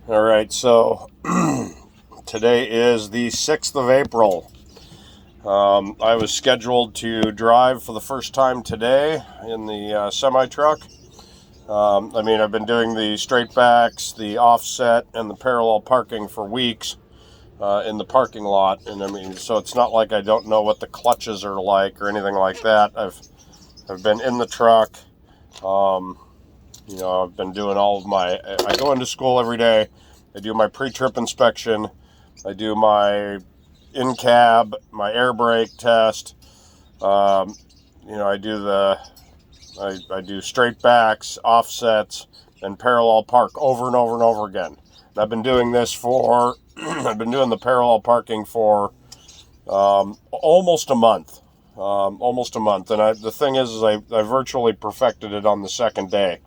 All right, so today is the 6th of April. I was scheduled to drive for the first time today in the semi-truck. I've been doing the straight backs, the offset, and the parallel parking for weeks in the parking lot. And so it's not like I don't know what the clutches are like or anything like that. I've been in the truck. I've been doing all of I go into school every day. I do my pre-trip inspection. I do my in-cab, my air brake test. I do straight backs, offsets, and parallel park over and over and over again. And I've been doing this for, I've been doing the parallel parking for almost a month. And the thing is I virtually perfected it on the second day.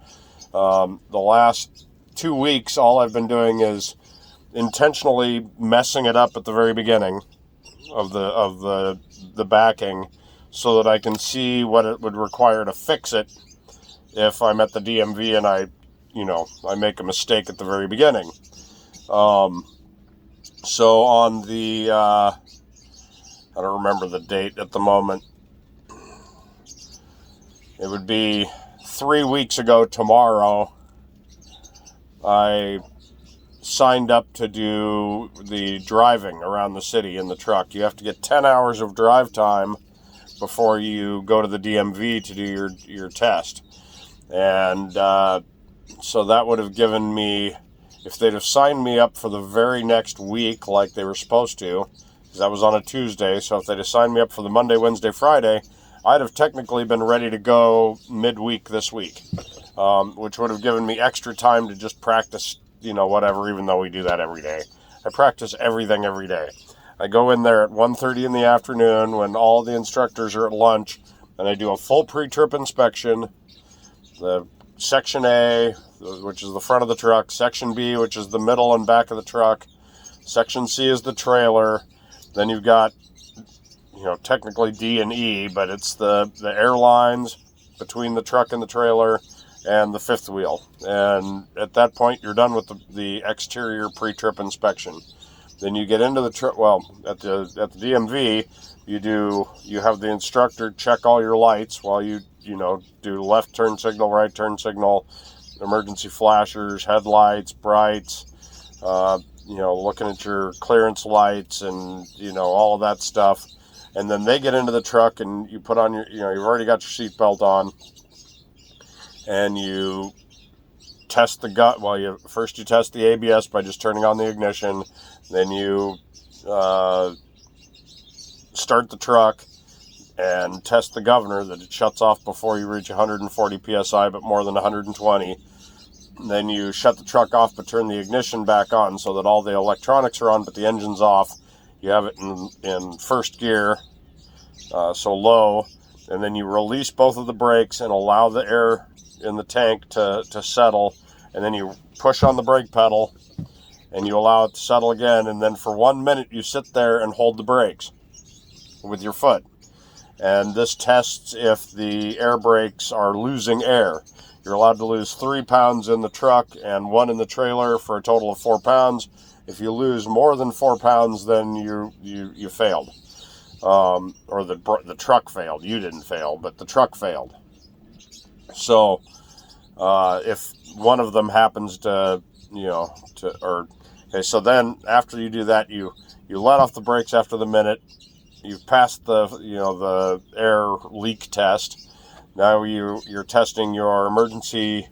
The last 2 weeks, all I've been doing is intentionally messing it up at the very beginning of the backing, so that I can see what it would require to fix it if I'm at the DMV and I make a mistake at the very beginning. So on the I don't remember the date at the moment. It would be 3 weeks ago tomorrow. I signed up to do the driving around the city in the truck. You have to get 10 hours of drive time before you go to the DMV to do your test. And so that would have given me, if they'd have signed me up for the very next week like they were supposed to, because that was on a Tuesday, so if they'd have signed me up for the Monday, Wednesday, Friday, I'd have technically been ready to go midweek this week, which would have given me extra time to just practice, whatever, even though we do that every day. I practice everything every day. I go in there at 1:30 in the afternoon when all the instructors are at lunch, and I do a full pre-trip inspection. The Section A, which is the front of the truck, Section B, which is the middle and back of the truck, Section C is the trailer, then you've got, technically D and E, but it's the airlines between the truck and the trailer, and the fifth wheel. And at that point, you're done with the exterior pre-trip inspection. Then you get into the truck. Well, at the DMV, you have the instructor check all your lights while you do left turn signal, right turn signal, emergency flashers, headlights, brights, looking at your clearance lights and all of that stuff. And then they get into the truck and you put on you've already got your seatbelt on, and you test the gut. Well, you test the ABS by just turning on the ignition. Then you start the truck and test the governor that it shuts off before you reach 140 psi, but more than 120. And then you shut the truck off but turn the ignition back on so that all the electronics are on but the engine's off. You have it in first gear, so low, and then you release both of the brakes and allow the air in the tank to settle, and then you push on the brake pedal and you allow it to settle again, and then for 1 minute you sit there and hold the brakes with your foot. And this tests if the air brakes are losing air. You're allowed to lose 3 pounds in the truck and 1 in the trailer for a total of 4 pounds. If you lose more than 4 pounds, then you failed. Or the truck failed. You didn't fail, but the truck failed. So if one of them happens so then after you do that, you let off the brakes after the minute. You've passed the air leak test. Now you're testing your emergency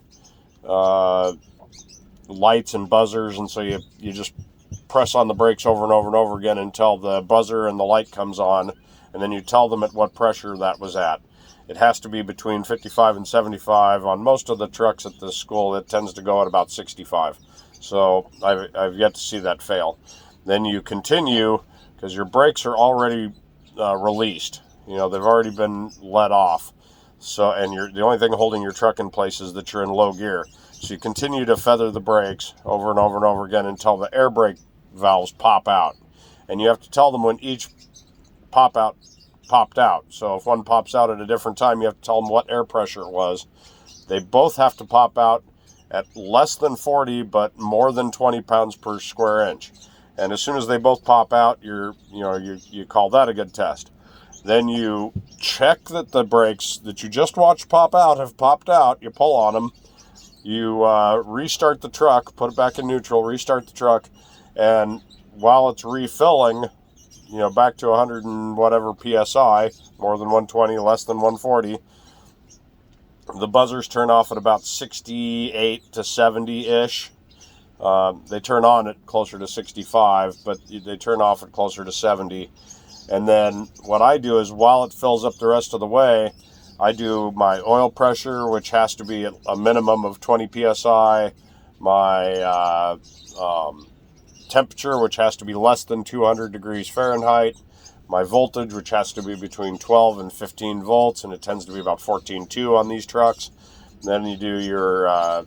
lights and buzzers, and so you just press on the brakes over and over and over again until the buzzer and the light comes on, and then you tell them at what pressure that was at. It has to be between 55 and 75. On most of the trucks at this school, it tends to go at about 65. So I've yet to see that fail. Then you continue, because your brakes are already released. They've already been let off. So, and the only thing holding your truck in place is that you're in low gear. So you continue to feather the brakes over and over and over again until the air brake valves pop out. And you have to tell them when each popped out. So if one pops out at a different time, you have to tell them what air pressure it was. They both have to pop out at less than 40 but more than 20 pounds per square inch. And as soon as they both pop out, you call that a good test. Then you check that the brakes that you just watched pop out have popped out. You pull on them. You restart the truck, put it back in neutral, restart the truck, and while it's refilling, back to 100 and whatever PSI, more than 120, less than 140, the buzzers turn off at about 68 to 70-ish. They turn on at closer to 65, but they turn off at closer to 70. And then what I do is, while it fills up the rest of the way, I do my oil pressure, which has to be at a minimum of 20 PSI, my temperature, which has to be less than 200 degrees Fahrenheit, my voltage, which has to be between 12 and 15 volts, and it tends to be about 14.2 on these trucks. And then you do your,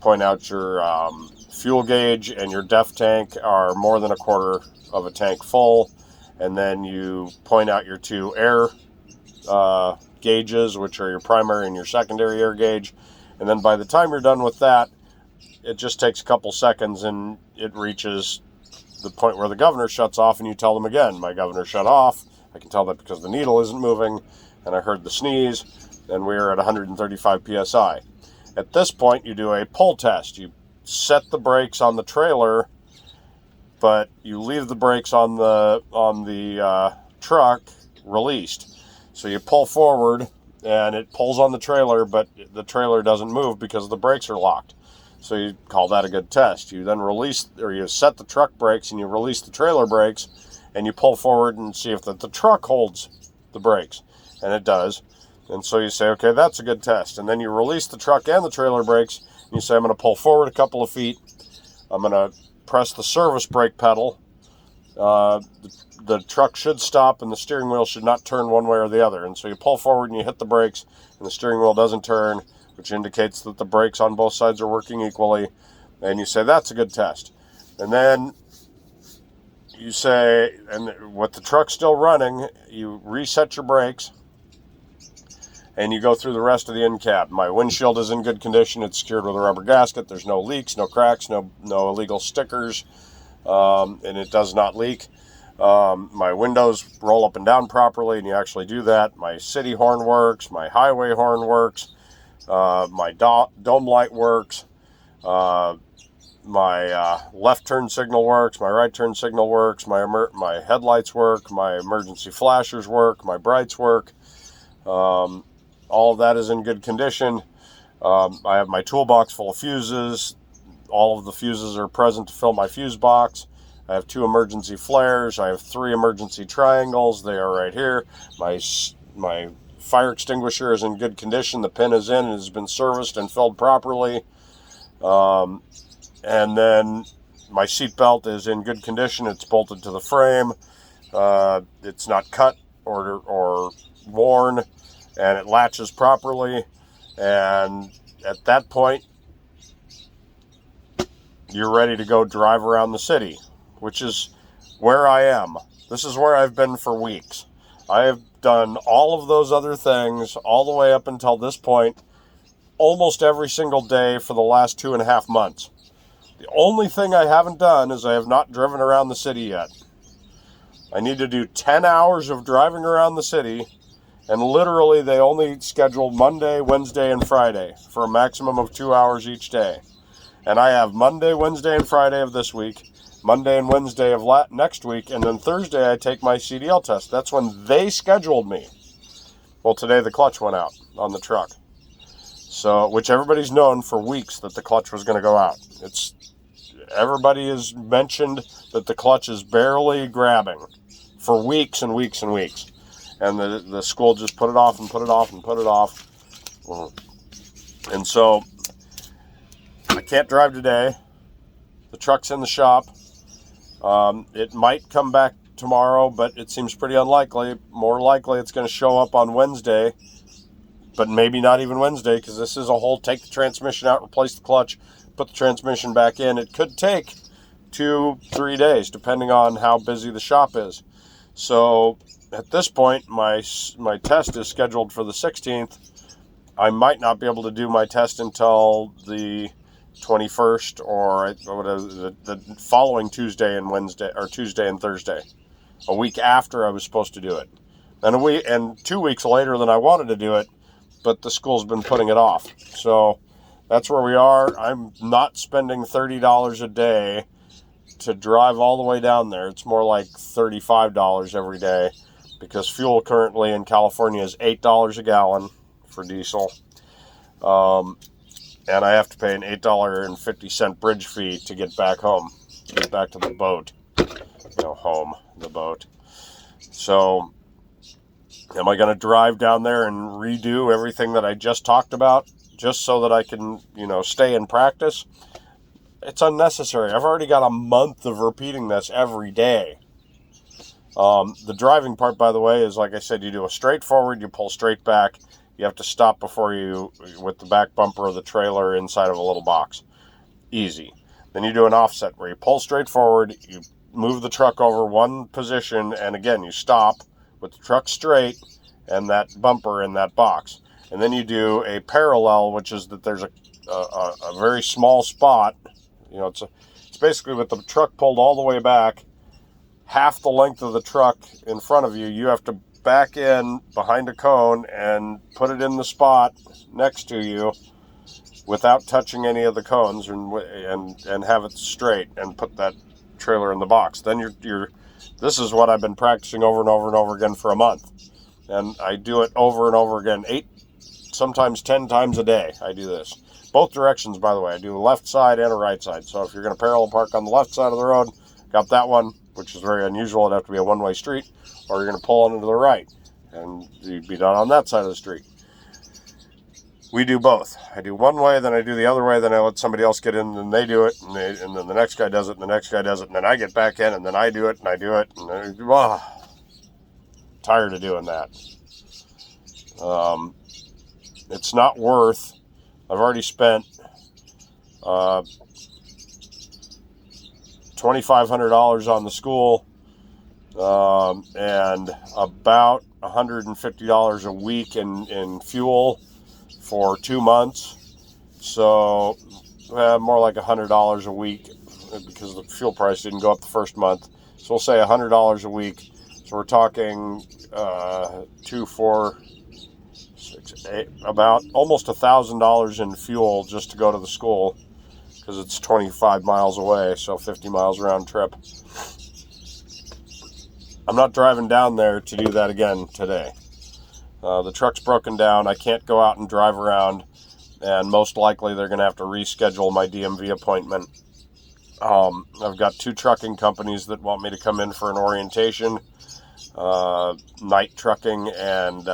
point out your fuel gauge and your def tank are more than a quarter of a tank full, and then you point out your two air gauges, which are your primary and your secondary air gauge. And then by the time you're done with that, it just takes a couple seconds and it reaches the point where the governor shuts off, and you tell them again, my governor shut off. I can tell that because the needle isn't moving, and I heard the sneeze, and we're at 135 PSI. At this point, you do a pull test. You set the brakes on the trailer, but you leave the brakes on the truck released. So you pull forward, and it pulls on the trailer, but the trailer doesn't move because the brakes are locked. So you call that a good test. You then you set the truck brakes and you release the trailer brakes, and you pull forward and see if the truck holds the brakes, and it does. And so you say, okay, that's a good test. And then you release the truck and the trailer brakes, and you say, I'm going to pull forward a couple of feet. I'm going to press the service brake pedal. The truck should stop, and the steering wheel should not turn one way or the other. And so you pull forward and you hit the brakes, and the steering wheel doesn't turn, which indicates that the brakes on both sides are working equally. And you say, that's a good test. And then you say, and with the truck still running, you reset your brakes, and you go through the rest of the end cap. My windshield is in good condition. It's secured with a rubber gasket. There's no leaks, no cracks, no illegal stickers, and it does not leak. My windows roll up and down properly, and you actually do that. My city horn works. My highway horn works. My dome light works. My left turn signal works. My right turn signal works. My headlights work. My emergency flashers work. My brights work. All of that is in good condition. I have my toolbox full of fuses. All of the fuses are present to fill my fuse box. I have 2 emergency flares. I have 3 emergency triangles. They are right here. My fire extinguisher is in good condition. The pin is in and has been serviced and filled properly. And then my seat belt is in good condition. It's bolted to the frame. It's not cut or worn, and it latches properly. And at that point, you're ready to go drive around the city, which is where I am. This is where I've been for weeks. I have done all of those other things all the way up until this point, almost every single day for the last 2.5 months. The only thing I haven't done is I have not driven around the city yet. I need to do 10 hours of driving around the city, and literally they only schedule Monday, Wednesday, and Friday for a maximum of 2 hours each day. And I have Monday, Wednesday, and Friday of this week, Monday and Wednesday of next week, and then Thursday I take my CDL test. That's when they scheduled me. Well, today the clutch went out on the truck. So, which everybody's known for weeks that the clutch was going to go out. Everybody has mentioned that the clutch is barely grabbing for weeks and weeks and weeks. And the school just put it off and put it off and put it off. And so I can't drive today. The truck's in the shop. It might come back tomorrow, but it seems pretty unlikely. More likely it's going to show up on Wednesday, but maybe not even Wednesday, because this is a whole take the transmission out, replace the clutch, put the transmission back in. It could take 2-3 days, depending on how busy the shop is. So at this point, my test is scheduled for the 16th, I might not be able to do my test until the 21st or the following Tuesday and Wednesday, or Tuesday and Thursday, a week after I was supposed to do it. And 2 weeks later than I wanted to do it, but the school's been putting it off. So that's where we are. I'm not spending $30 a day to drive all the way down there. It's more like $35 every day, because fuel currently in California is $8 a gallon for diesel. And I have to pay an $8.50 bridge fee to get back home, to get back to the boat. The boat. So, am I going to drive down there and redo everything that I just talked about just so that I can, stay in practice? It's unnecessary. I've already got a month of repeating this every day. The driving part, by the way, is like I said, you do a straight forward, you pull straight back. You have to stop before you, with the back bumper of the trailer inside of a little box. Easy. Then you do an offset where you pull straight forward, you move the truck over one position, and again, you stop with the truck straight and that bumper in that box. And then you do a parallel, which is that there's a very small spot. It's basically with the truck pulled all the way back, half the length of the truck in front of you. You have to back in behind a cone and put it in the spot next to you without touching any of the cones, and have it straight and put that trailer in the box. Then this is what I've been practicing over and over and over again for a month, and I do it over and over again, 8, sometimes 10 times a day. I do this both directions, by the way. I do a left side and a right side. So if you're going to parallel park on the left side of the road, got that one, which is very unusual. It'd have to be a one-way street, or you're going to pull onto the right, and you'd be done on that side of the street. We do both. I do one way, then I do the other way, then I let somebody else get in, and then they do it, and then the next guy does it, and the next guy does it, and then I get back in, and then I do it, and I do it, and tired of doing that. It's not worth. I've already spent $2,500 on the school, and about $150 a week in fuel for 2 months. So more like $100 a week, because the fuel price didn't go up the first month. So we'll say $100 a week. So we're talking 2, 4, 6, 8, about almost $1,000 in fuel just to go to the school, because it's 25 miles away, so 50 miles round trip. I'm not driving down there to do that again today. The truck's broken down. I can't go out and drive around, and most likely they're going to have to reschedule my DMV appointment. I've got 2 trucking companies that want me to come in for an orientation. Night Trucking, and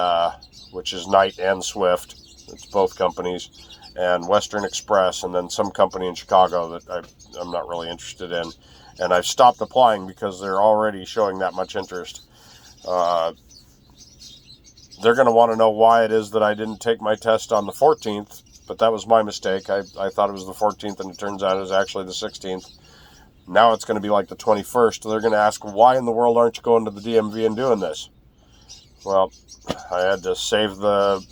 which is Night and Swift. It's both companies. And Western Express, and then some company in Chicago that I'm not really interested in. And I've stopped applying because they're already showing that much interest. They're going to want to know why it is that I didn't take my test on the 14th, but that was my mistake. I thought it was the 14th, and it turns out it was actually the 16th. Now it's going to be like the 21st. They're going to ask, why in the world aren't you going to the DMV and doing this? Well, I had to save the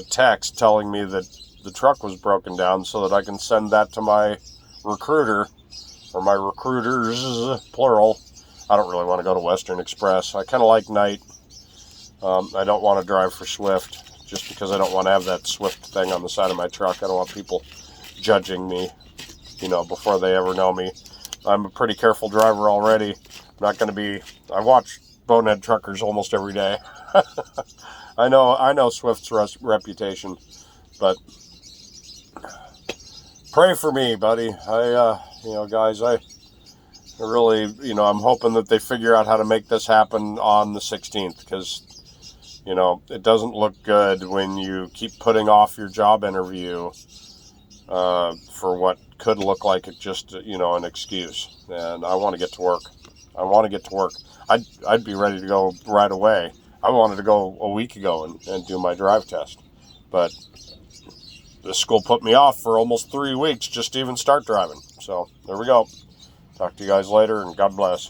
text telling me that the truck was broken down so that I can send that to my recruiter, or my recruiters, plural. I don't really want to go to Western Express. I kind of like Night. I don't want to drive for Swift, just because I don't want to have that Swift thing on the side of my truck. I don't want people judging me, before they ever know me. I'm a pretty careful driver already. I'm not going to be... I watch Bonehead Truckers almost every day. I know Swift's reputation, but pray for me, buddy. Guys, I really, I'm hoping that they figure out how to make this happen on the 16th, because, it doesn't look good when you keep putting off your job interview for what could look like it just, an excuse. And I want to get to work. I'd be ready to go right away. I wanted to go a week ago and do my drive test, but the school put me off for almost 3 weeks just to even start driving. So there we go. Talk to you guys later, and God bless.